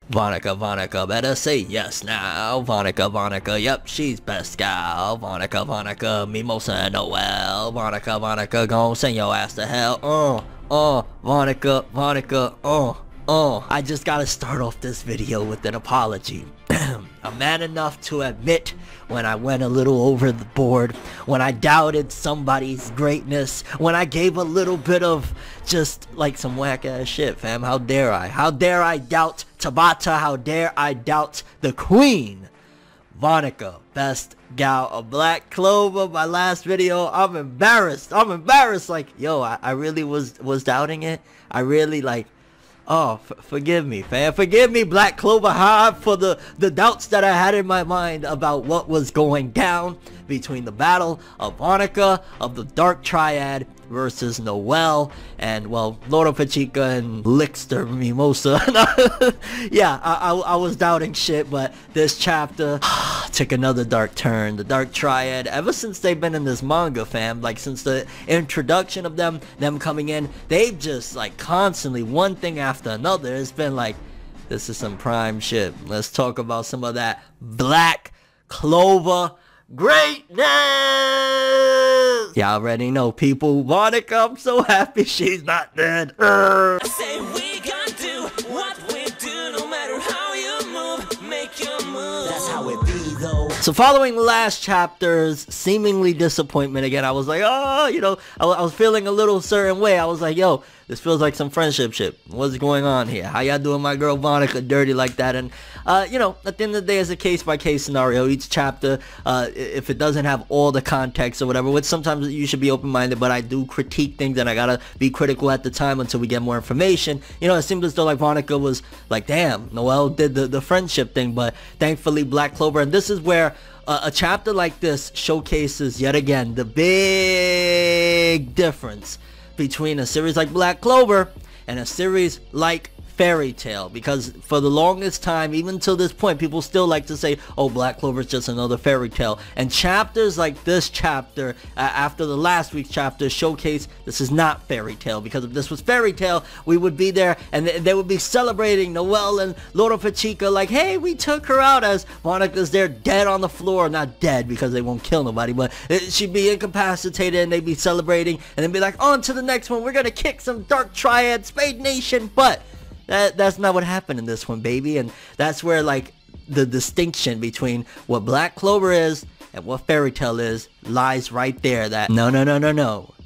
Vonica, better say yes now. Vonica, yep, she's best gal. Vonica, Mimosa and Noel. Vonica, gon' send your ass to hell. Vonica, I just gotta start off this video with an apology. I'm man enough to admit when I went a little over the board, when I doubted somebody's greatness, when I gave a little bit of just like some whack ass shit, fam. How dare I? How dare I doubt Tabata? How dare I doubt the queen? Vonica, best gal of Black Clover. My last video, I'm embarrassed. Like, yo, I really was doubting it. I really like, oh, forgive me, fam. Forgive me, Black Clover Hive, for the doubts that I had in my mind about what was going down between the battle of Vonica, of the Dark Triad, versus Noel, and, well, Lord of Pachika and Lixter Mimosa. Yeah, I was doubting shit, but this chapter took another dark turn. The Dark Triad, ever since they've been in this manga, fam, like, since the introduction of them coming in, they've just, like, constantly, one thing after another. It's been like, this is some prime shit. Let's talk about some of that Black Clover greatness. Y'all already know, people. Vonica, I'm so happy she's not dead. I say we gonna do what we do, no matter how you move, make your move. That's how it be, though. So following last chapter's seemingly disappointment again, I was like, oh, you know, I was feeling a little certain way. I was like, yo, this feels like some friendship shit. What's going on here? How y'all doing my girl Vonica dirty like that? And, you know, at the end of the day, it's a case-by-case scenario. Each chapter, if it doesn't have all the context or whatever, which sometimes you should be open-minded, but I do critique things and I gotta be critical at the time until we get more information. You know, it seemed as though, like, Vonica was like, damn, Noel did the friendship thing, but thankfully Black Clover, and this is where a chapter like this showcases, yet again, the big difference between a series like Black Clover and a series like Fairy Tail, because for the longest time, even till this point, people still like to say, oh, Black Clover is just another fairy tale. And chapters like this chapter, after the last week's chapter, showcase this is not Fairy Tail, because if this was Fairy Tail, we would be there and they would be celebrating Noel and Lord of Pachika like, hey, we took her out, as Monica's there dead on the floor. Not dead because they won't kill nobody, but she'd be incapacitated and they'd be celebrating and then be like, on to the next one, we're gonna kick some Dark Triad, Spade Nation. But that's not what happened in this one, baby. And that's where, like, the distinction between what Black Clover is and what Fairy Tail is lies right there. That no,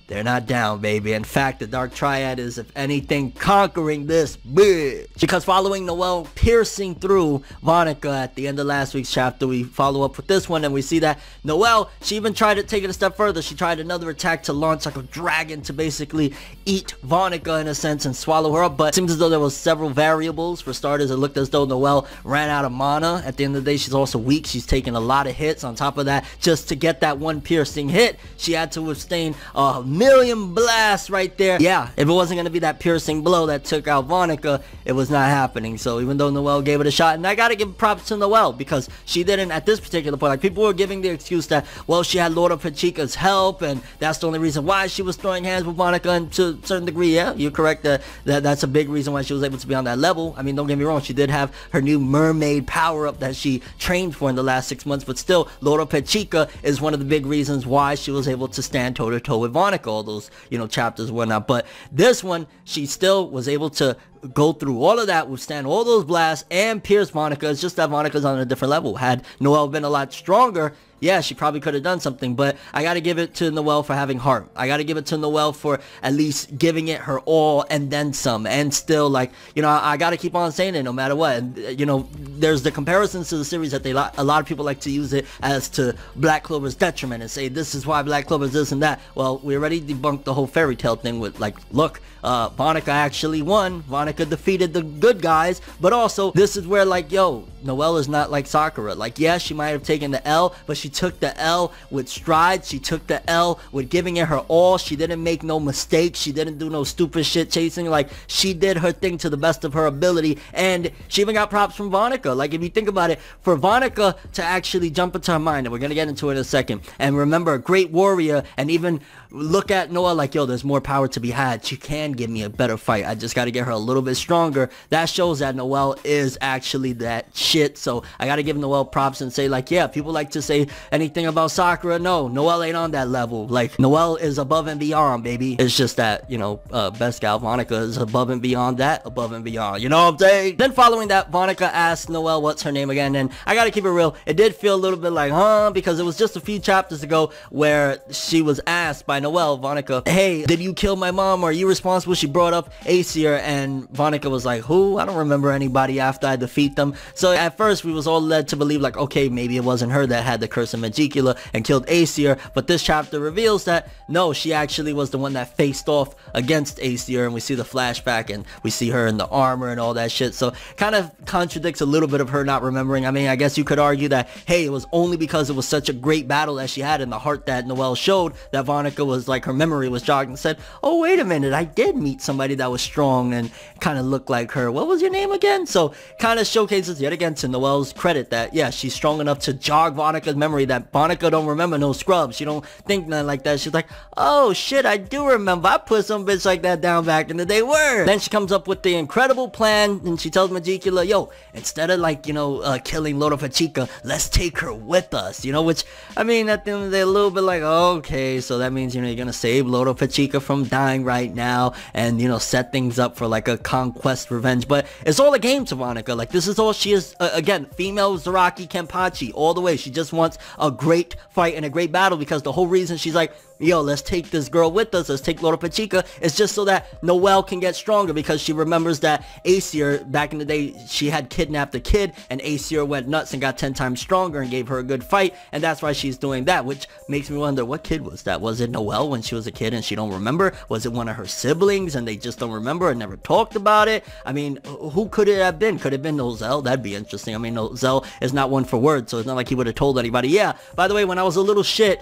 they're not down, baby. In fact, the Dark Triad is, if anything, conquering this bitch. Because following Noel piercing through Vonica at the end of last week's chapter, we follow up with this one and we see that Noel, she even tried to take it a step further. She tried another attack to launch like a dragon to basically eat Vonica in a sense and swallow her up. But it seems as though there was several variables. For starters, it looked as though Noel ran out of mana. At the end of the day, she's also weak. She's taking a lot of hits. On top of that, just to get that one piercing hit, she had to withstand a million blasts right there. Yeah, if it wasn't going to be that piercing blow that took out Vonica, it was not happening. So even though Noel gave it a shot, and I gotta give props to Noel, because she didn't, at this particular point, like, people were giving the excuse that, well, she had Lord of Pachika's help and that's the only reason why she was throwing hands with Vonica. And to a certain degree, yeah, you're correct, that's a big reason why she was able to be on that level. I mean, don't get me wrong, she did have her new mermaid power up that she trained for in the last 6 months, but still, Lord of Pachika is one of the big reasons why she was able to stand toe to toe with Vonica, all those, you know, chapters and whatnot. But this one, she still was able to go through all of that, withstand all those blasts, and pierce Vonica. It's just that Monica's on a different level. Had Noel been a lot stronger, yeah, she probably could have done something, but I gotta give it to Noel for having heart. I gotta give it to Noel for at least giving it her all and then some, and still, like, you know, I gotta keep on saying it no matter what. And, you know, there's the comparisons to the series that a lot of people like to use it as to Black Clover's detriment and say, this is why Black Clover's this and that. Well, we already debunked the whole Fairy Tail thing with, like, look, Vonica actually won. Vonica defeated the good guys, but also, this is where, like, yo, Noelle is not like Sakura. Like, yeah, she might have taken the L, but she took the L with stride. She took the L with giving it her all. She didn't make no mistakes. She didn't do no stupid shit chasing. Like, she did her thing to the best of her ability, and she even got props from Vonica. Like, if you think about it, for Vonica to actually jump into her mind, and we're gonna get into it in a second, and remember, a great warrior, and even look at Noelle like, yo, there's more power to be had. She can give me a better fight. I just got to get her a little bit stronger. That shows that Noelle is actually that shit. So I got to give Noelle props and say, like, yeah, people like to say anything about Sakura. No, Noelle ain't on that level. Like, Noelle is above and beyond, baby. It's just that, you know, best gal Vonica is above and beyond that, above and beyond. You know what I'm saying? Then following that, Vonica asked Noelle what's her name again. And I got to keep it real. It did feel a little bit like, because it was just a few chapters ago where she was asked by Noelle, Vonica, hey, did you kill my mom, or are you responsible? She brought up Aesir, and Vonica was like, who? I don't remember anybody after I defeat them. So at first we was all led to believe like, okay, maybe it wasn't her that had the curse of Magicula and killed Aesir, but this chapter reveals that no, she actually was the one that faced off against Aesir, and we see the flashback and we see her in the armor and all that shit. So kind of contradicts a little bit of her not remembering. I mean, I guess you could argue that, hey, it was only because it was such a great battle that she had in the heart that Noelle showed that Vonica was like, her memory was jogged and said, oh, wait a minute, I did meet somebody that was strong and kind of looked like her. What was your name again? So kind of showcases yet again to Noelle's credit that, yeah, she's strong enough to jog Vonica's memory, that Vonica don't remember no scrubs. She don't think nothing like that. She's like, oh shit, I do remember. I put some bitch like that down back in the day. Word. Then she comes up with the incredible plan, and she tells Magicula, yo, instead of like, you know, killing Lord of Hachika, let's take her with us, you know, which, I mean, at the end of the day, a little bit like, okay, so that means, you know, you're gonna save Lord of Hachika from dying right now, and, you know, set things up for like a conquest revenge. But it's all a game to Vonica. Like, this is all she is. Again, female Zaraki Kenpachi all the way. She just wants a great fight and a great battle, because the whole reason she's like, yo, let's take this girl with us, let's take Lord of Hachika, is just so that Noelle can get stronger, because she remembers that Aesir, back in the day, she had kidnapped a kid, and Aesir went nuts and got 10 times stronger and gave her a good fight, and that's why she's doing that, which makes me wonder, what kid was that? Was it Noelle when she was a kid and she don't remember? Was it one of her siblings and they just don't remember and never talked about it? I mean, who could it have been? Could it have been Nozel? That'd be interesting. I mean, Nozel is not one for words, so it's not like he would have told anybody, yeah, by the way, when I was a little shit,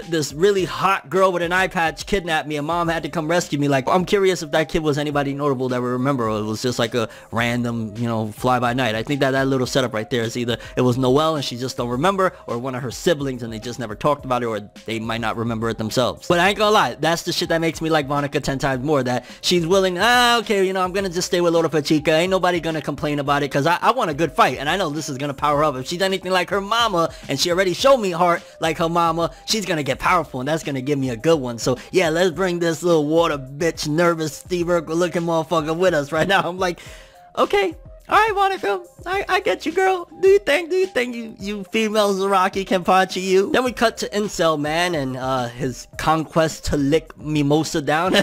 this really hot girl with an eye patch kidnapped me and mom had to come rescue me. Like, I'm curious if that kid was anybody notable that we remember, or it was just like a random, you know, fly by night. I think that little setup right there is either it was Noelle and she just don't remember, or one of her siblings and they just never talked about it, or they might not remember it themselves. But I ain't gonna lie, that's the shit that makes me like Vonica 10 times more, that she's willing, okay, you know, I'm gonna just stay with Lord of Hachika, ain't nobody gonna complain about it, because I want a good fight, and I know this is gonna power her up. If she's anything like her mama, and she already showed me heart like her mama, she's gonna get powerful, and that's gonna give me a good one. So yeah, let's bring this little water bitch, nervous Steve Urkel looking motherfucker with us right now. I'm like, okay, alright, Vonica, I get you, girl. Do you think you female Zaraki Kenpachi you? Then we cut to Incel Man and his conquest to lick Mimosa down.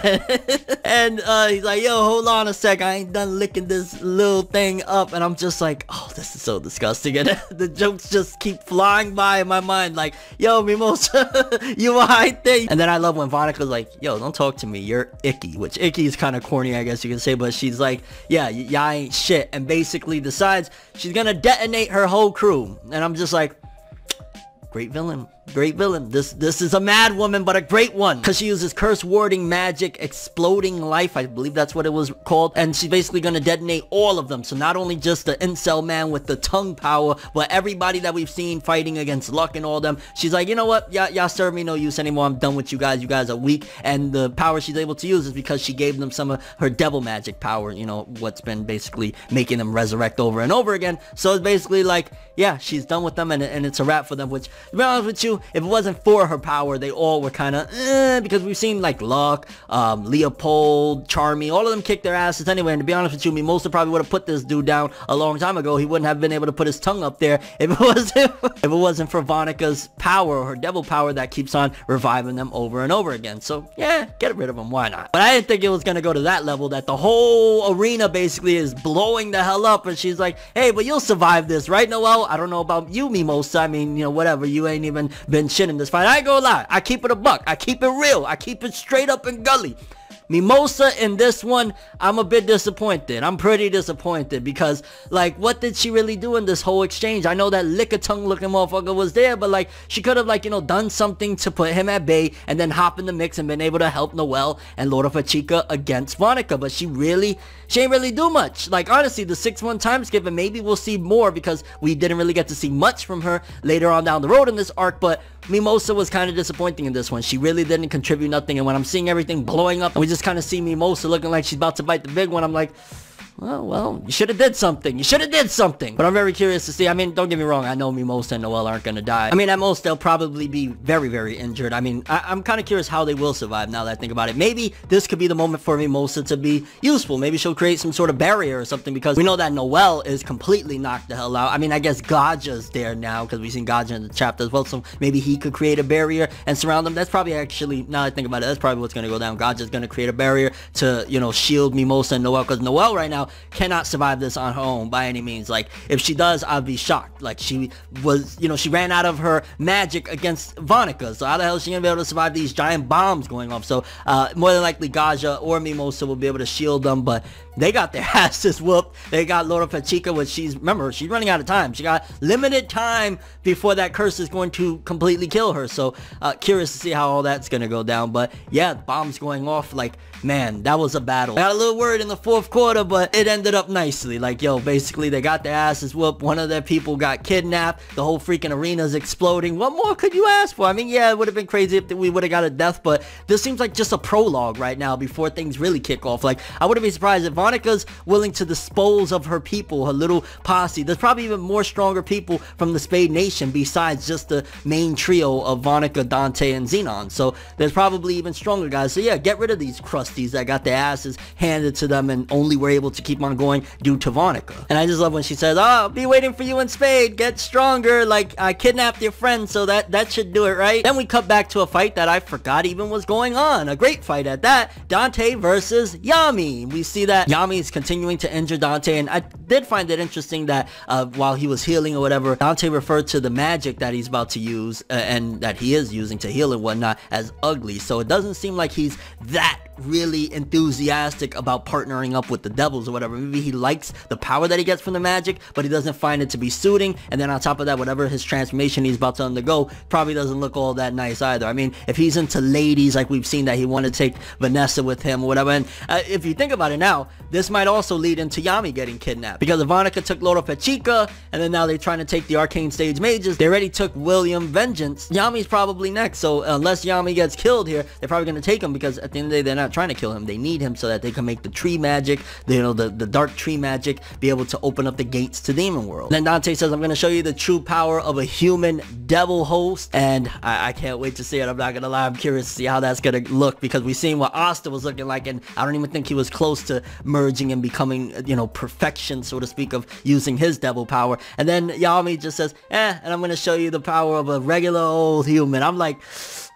And he's like, yo, hold on a sec, I ain't done licking this little thing up. And I'm just like, oh, this is so disgusting. And the jokes just keep flying by in my mind, like, yo, Mimosa, you alright there? And then I love when Vonica's like, yo, don't talk to me, you're icky. Which icky is kind of corny, I guess you can say, but she's like, yeah, y'all ain't shit. And basically decides she's gonna detonate her whole crew. And I'm just like, great villain. Great villain. This is a mad woman, but a great one, because she uses curse warding magic, exploding life, I believe that's what it was called, and she's basically gonna detonate all of them. So not only just the Incel Man with the tongue power, but everybody that we've seen fighting against Luck and all them. She's like, you know what, y'all serve me no use anymore, I'm done with you guys are weak. And the power she's able to use is because she gave them some of her devil magic power, you know, what's been basically making them resurrect over and over again. So it's basically like, yeah, she's done with them, and it's a wrap for them. Which, to be honest with you, if it wasn't for her power, they all were kind of because we've seen like Luck, Leopold, Charmy, all of them kick their asses anyway. And to be honest with you, Mimosa probably would have put this dude down a long time ago. He wouldn't have been able to put his tongue up there if it wasn't for Vonica's power, or her devil power, that keeps on reviving them over and over again. So yeah, get rid of them, why not? But I didn't think it was gonna go to that level, that the whole arena basically is blowing the hell up, and she's like, hey, but you'll survive this, right, Noelle? I don't know about you, Mimosa. I mean, you know, whatever, you ain't even been shit in this fight. I ain't gonna lie, I keep it a buck, I keep it real, I keep it straight up and gully. Mimosa in this one, I'm a bit disappointed. I'm pretty disappointed because, like, what did she really do in this whole exchange? I know that lick-a-tongue looking motherfucker was there, but, like, she could have, like, you know, done something to put him at bay and then hop in the mix and been able to help Noelle and Lord of Pachika against Vonica, but she ain't really do much. Like, honestly, the 6-1 time skip, and maybe we'll see more because we didn't really get to see much from her later on down the road in this arc, but Mimosa was kind of disappointing in this one. She really didn't contribute nothing, and when I'm seeing everything blowing up and we just kind of see Mimosa looking like she's about to bite the big one, I'm like, well, you should have did something. You should have did something. But I'm very curious to see. I mean, don't get me wrong. I know Mimosa and Noelle aren't going to die. I mean, at most, they'll probably be very, very injured. I mean, I'm kind of curious how they will survive now that I think about it. Maybe this could be the moment for Mimosa to be useful. Maybe she'll create some sort of barrier or something because we know that Noelle is completely knocked the hell out. I mean, I guess Gaja's there now because we've seen Gaja in the chapter as well. So maybe he could create a barrier and surround them. That's probably actually, now that I think about it, that's probably what's going to go down. Gaja's going to create a barrier to, you know, shield Mimosa and Noelle because Noelle right now cannot survive this on her own by any means. Like, if she does, I'd be shocked. Like, she was, you know, she ran out of her magic against Vonica, so how the hell is she gonna be able to survive these giant bombs going off? So more than likely Gaja or Mimosa will be able to shield them, but they got their asses whooped. They got Lord of Pachika, which remember, she's running out of time. She got limited time before that curse is going to completely kill her. So curious to see how all that's gonna go down. But yeah, bombs going off, like, man, that was a battle. I got a little worried in the 4th quarter, but it ended up nicely. Like, yo, basically they got their asses whooped. One of their people got kidnapped. The whole freaking arena's exploding. What more could you ask for? I mean, yeah, it would have been crazy if we would have got a death, but this seems like just a prologue right now before things really kick off. Like, I wouldn't be surprised if Vonica's willing to dispose of her people, her little posse. There's probably even more stronger people from the Spade Nation besides just the main trio of Vonica, Dante, and Xenon. So there's probably even stronger guys. So yeah, get rid of these crusties that got their asses handed to them and only were able to keep on going due to Vonica. And I just love when she says, oh, I'll be waiting for you in Spade. Get stronger. Like, I kidnapped your friend, so that should do it, right? Then we cut back to a fight that I forgot even was going on. A great fight at that. Dante versus Yami. We see that Yami is continuing to injure Dante, and I did find it interesting that while he was healing or whatever, Dante referred to the magic that he's about to use and that he is using to heal and whatnot as ugly. So it doesn't seem like he's that really enthusiastic about partnering up with the devils or whatever. Maybe he likes the power that he gets from the magic, but he doesn't find it to be suiting. And then on top of that, whatever his transformation he's about to undergo probably doesn't look all that nice either. I mean, if he's into ladies, like we've seen that he wanted to take Vanessa with him or whatever, and if you think about it now, this might also lead into Yami getting kidnapped, because Ivanica took Lord of Pachika, and then now they're trying to take the Arcane Stage Mages. They already took William Vengeance. Yami's probably next, so unless Yami gets killed here, they're probably going to take him, because at the end of the day, they're not trying to kill him. They need him so that they can make the tree magic, the dark tree magic, be able to open up the gates to Demon World. And then Dante says, I'm going to show you the true power of a human devil host, and I can't wait to see it. I'm not going to lie, I'm curious to see how that's going to look, because we've seen what Asta was looking like, and I don't even think he was close to merging and becoming, perfection, so to speak, of using his devil power. And then Yami just says, and I'm going to show you the power of a regular old human. I'm like,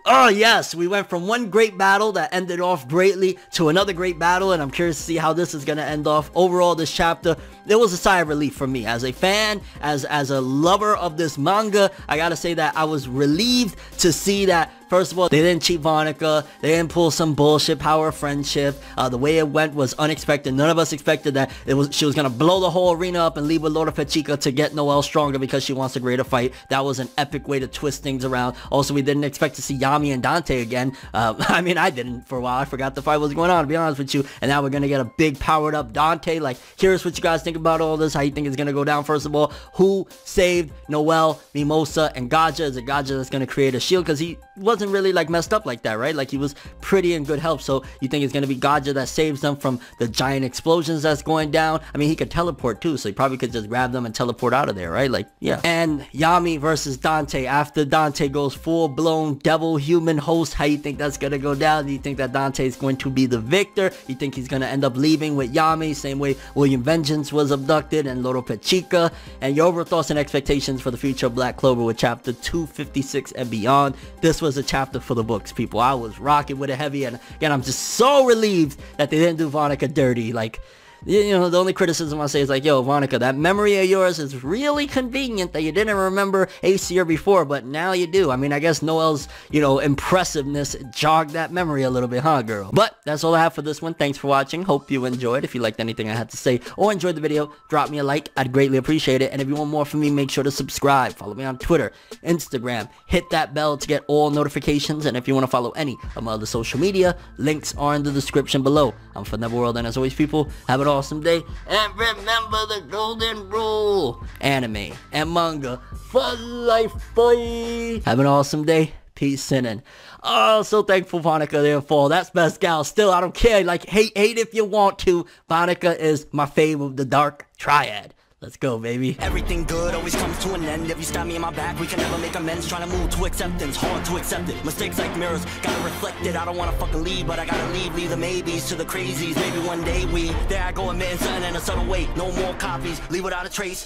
oh yes, we went from one great battle that ended off greatly to another great battle, and I'm curious to see how this is going to end off. Overall, this chapter, it was a sigh of relief for me. As a fan, as a lover of this manga, I gotta say that I was relieved to see that, first of all, they didn't cheat Vonica, they didn't pull some bullshit power of friendship. The way it went was unexpected. None of us expected that she was gonna blow the whole arena up and leave with Lord of Pachika to get Noelle stronger because she wants a greater fight. That was an epic way to twist things around. Also, we didn't expect to see Yami and Dante again. I mean, I didn't for a while. I forgot the fight was going on, to be honest with you. And now we're gonna get a big powered up Dante. Like, curious what you guys think about all this, how you think it's gonna go down. First of all, who saved Noelle, Mimosa, and Gaja? Is it Gaja that's gonna create a shield? Because he wasn't really like messed up like that, right? Like, he was pretty in good health. So you think it's gonna be Gaja that saves them from the giant explosions that's going down? I mean, he could teleport too, so he probably could just grab them and teleport out of there, right? Like, yeah. And Yami versus Dante. After Dante goes full-blown devil human host, how you think that's gonna go down? Do you think that Dante is going to be the victor? You think he's gonna end up leaving with Yami, same way William Vengeance was abducted and Lord of Pachika? And your overall thoughts and expectations for the future of Black Clover with chapter 256 and beyond. This was a chapter for the books, people. I was rocking with it heavy, and again, I'm just so relieved that they didn't do Vonica dirty. Like, you know, the only criticism I say is like, yo, Vonica, that memory of yours is really convenient that you didn't remember Aesir before, but now you do. I mean, I guess Noelle's, you know, impressiveness jogged that memory a little bit, huh, girl? But that's all I have for this one. Thanks for watching. Hope you enjoyed. If you liked anything I had to say or enjoyed the video, drop me a like. I'd greatly appreciate it. And if you want more from me, make sure to subscribe. Follow me on Twitter, Instagram. Hit that bell to get all notifications. And if you want to follow any of my other social media, links are in the description below. I'm from Neverworld, and as always, people, have an awesome day. And remember the golden rule. Anime and manga for life, boy. Have an awesome day. Peace in and oh, so thankful Vonica didn't fall. That's best gal. Still, I don't care. Like, hate if you want to. Vonica is my fave of the dark triad. Let's go, baby. Everything good always comes to an end. If you stab me in my back, we can never make amends. Trying to move to acceptance, hard to accept it. Mistakes like mirrors, gotta reflect it. I don't wanna fucking leave, but I gotta leave. Leave the maybes to the crazies. Maybe one day there I go admitting something in a subtle way. No more copies, leave without a trace.